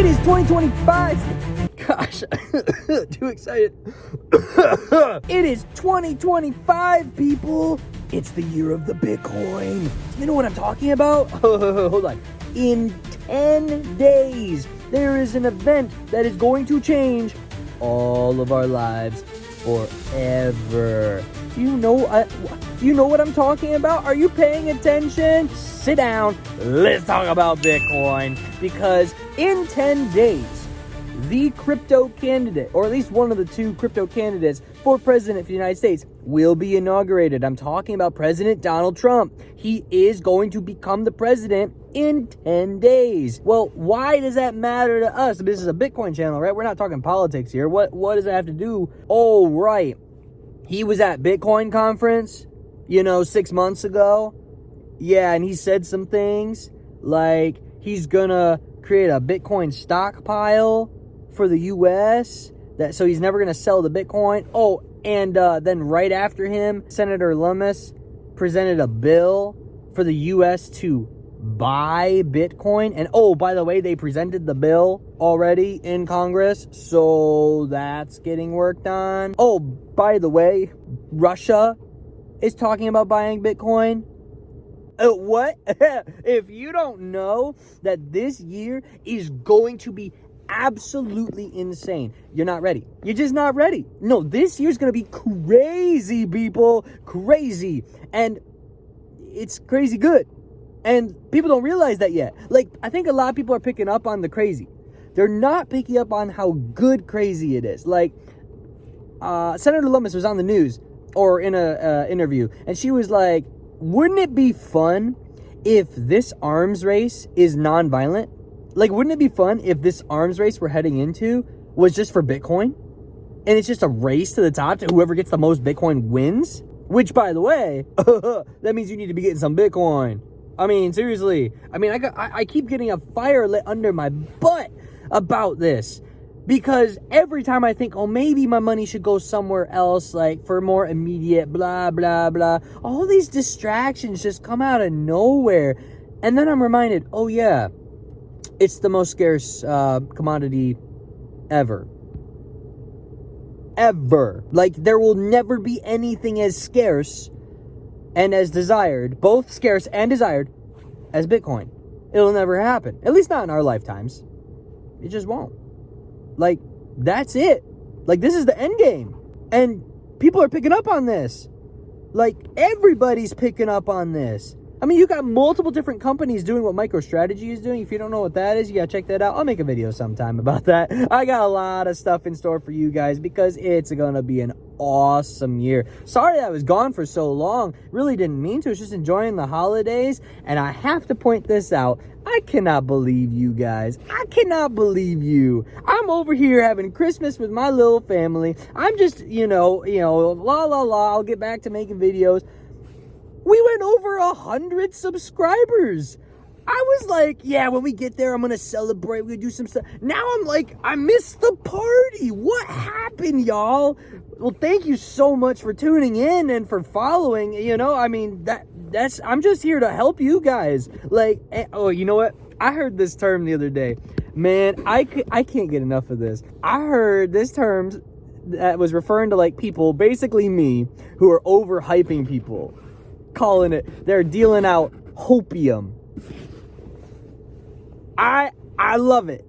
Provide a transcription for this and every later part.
It is 2025. Gosh, too excited. It is 2025, people. It's the year of the Bitcoin. You know what I'm talking about? Hold on. In 10 days, there is an event that is going to change all of our lives forever. You know what I'm talking about? Are you paying attention? Sit down. Let's talk about Bitcoin. Because in 10 days, the crypto candidate, or at least one of the two crypto candidates for president of the United States, will be inaugurated. I'm talking about President Donald Trump. He is going to become the president in 10 days. Well, why does that matter to us? This is a Bitcoin channel, right? We're not talking politics here. What does that have to do? Oh, right. He was at Bitcoin conference, 6 months ago. Yeah, and he said some things like he's gonna create a Bitcoin stockpile for the U.S. So he's never gonna sell the Bitcoin. Oh, and then right after him, Senator Lummis presented a bill for the U.S. to buy Bitcoin. And oh, by the way, they presented the bill already in Congress, so that's getting worked on. Oh, by the way, Russia is talking about buying Bitcoin. What? If you don't know that this year is going to be absolutely insane, you're not ready. You're just not ready. No, this year's going to be crazy, people. Crazy. And it's crazy good. And people don't realize that yet. I think a lot of people are picking up on the crazy. They're not picking up on how good crazy it is. Senator Lummis was on the news or in a interview, and she was like, wouldn't it be fun if this arms race is nonviolent? Wouldn't it be fun if this arms race we're heading into was just for Bitcoin? And it's just a race to the top to whoever gets the most Bitcoin wins? Which, by the way, that means you need to be getting some Bitcoin. I mean, seriously. I mean, I keep getting a fire lit under my butt about this. Because every time I think, oh, maybe my money should go somewhere else, for more immediate blah, blah, blah, all these distractions just come out of nowhere. And then I'm reminded, oh, yeah, it's the most scarce commodity ever. Ever. There will never be anything as scarce and as desired, both scarce and desired, as Bitcoin. It'll never happen. At least not in our lifetimes. It just won't. That's it. This is the end game. And people are picking up on this. Everybody's picking up on this. I mean, you got multiple different companies doing what MicroStrategy is doing. If you don't know what that is, you gotta check that out. I'll make a video sometime about that. I got a lot of stuff in store for you guys because it's gonna be an awesome year. Sorry that I was gone for so long. Really didn't mean to. I was just enjoying the holidays. And I have to point this out. I cannot believe you guys. I cannot believe you. I'm over here having Christmas with my little family. I'm just, la, la, la. I'll get back to making videos. We went over 100 subscribers. I was like, yeah, when we get there, I'm going to celebrate. We're going to do some stuff. Now I'm like, I missed the party. What happened, y'all? Well, thank you so much for tuning in and for following. I'm just here to help you guys. Oh, you know what? I heard this term the other day. Man, I can't get enough of this. I heard this term that was referring to people, basically me, who are overhyping people. Calling it, they're dealing out hopium. I love it.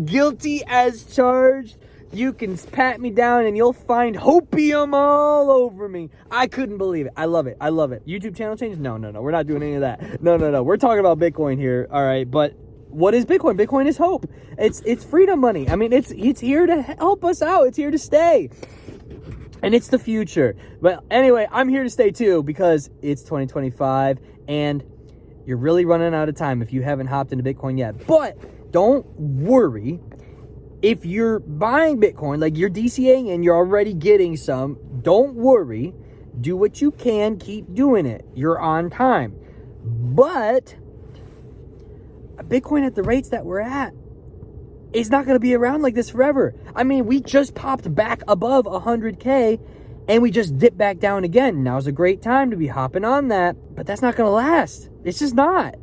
Guilty as charged. You can pat me down and you'll find hopium all over me. I couldn't believe it. I love it. YouTube channel change? No. We're not doing any of that. No. We're talking about Bitcoin here. All right. But what is Bitcoin? Bitcoin is hope. It's freedom money. I mean, it's here to help us out. It's here to stay. And it's the future. But anyway, I'm here to stay too because it's 2025 and you're really running out of time if you haven't hopped into Bitcoin yet. But don't worry. If you're buying Bitcoin, you're DCAing and you're already getting some, don't worry. Do what you can. Keep doing it. You're on time. But Bitcoin at the rates that we're at, it's not going to be around like this forever. I mean, we just popped back above 100K and we just dipped back down again. Now's a great time to be hopping on that, but that's not going to last. It's just not.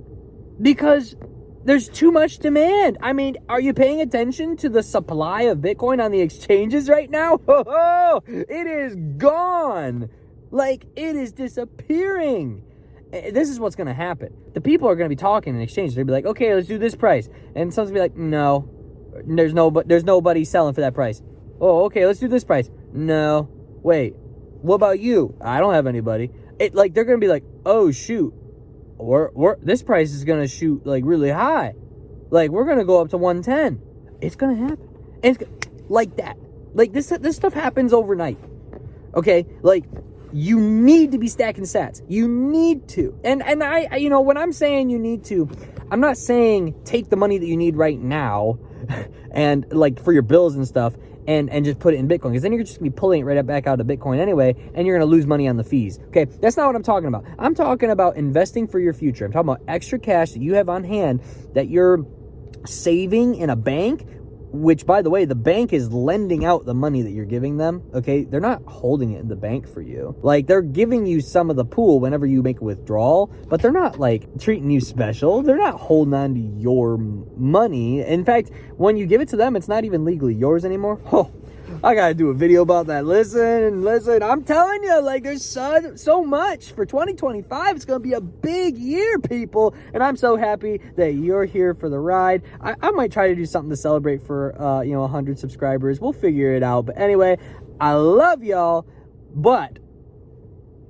Because There's too much demand. I mean, are you paying attention to the supply of Bitcoin on the exchanges right now? Oh, it is gone. Like, it is disappearing. This is what's going to happen. The people are going to be talking in exchanges. They'll be like, okay, let's do this price. And someone's going to be like, no, there's nobody selling for that price. Oh, okay, let's do this price. No, wait, what about you? I don't have anybody. They're going to be like, oh, shoot. This price is going to shoot, like, really high. Like, we're going to go up to 110. It's going to happen. And it's like that. Like, this stuff happens overnight. Okay? Like, you need to be stacking sats. You need to. And I when I'm saying you need to, I'm not saying take the money that you need right now and, like, for your bills and stuff and just put it in Bitcoin, because then you're just going to be pulling it right back out of Bitcoin anyway, and you're going to lose money on the fees. Okay, that's not what I'm talking about. I'm talking about investing for your future. I'm talking about extra cash that you have on hand that you're saving in a bank, which, by the way, the bank is lending out the money that you're giving them, okay? They're not holding it in the bank for you. Like, they're giving you some of the pool whenever you make a withdrawal, but they're not, like, treating you special. They're not holding on to your money. In fact, when you give it to them, it's not even legally yours anymore. Oh, I gotta do a video about that. Listen, I'm telling you, like, there's so much for 2025. It's gonna be a big year, people, and I'm so happy that you're here for the ride. I might try to do something to celebrate for 100 subscribers. We'll figure it out. But anyway, I love y'all. But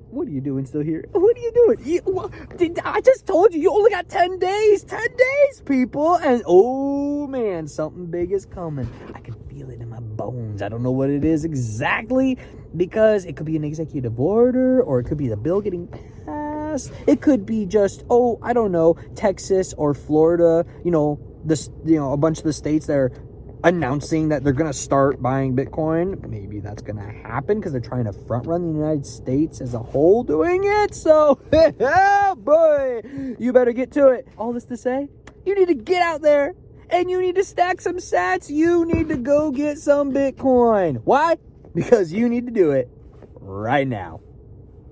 what are you doing still here? What are you doing? I just told you only got 10 days. 10 days, people. And oh man, something big is coming. I can feel it in my bones. I don't know what it is exactly, because it could be an executive order, or it could be the bill getting passed. It could be just, I don't know, Texas or Florida, a bunch of the states that are announcing that they're going to start buying Bitcoin. Maybe that's going to happen because they're trying to front run the United States as a whole doing it. So, boy, you better get to it. All this to say, you need to get out there and you need to stack some sats. You need to go get some Bitcoin. Why? Because you need to do it right now.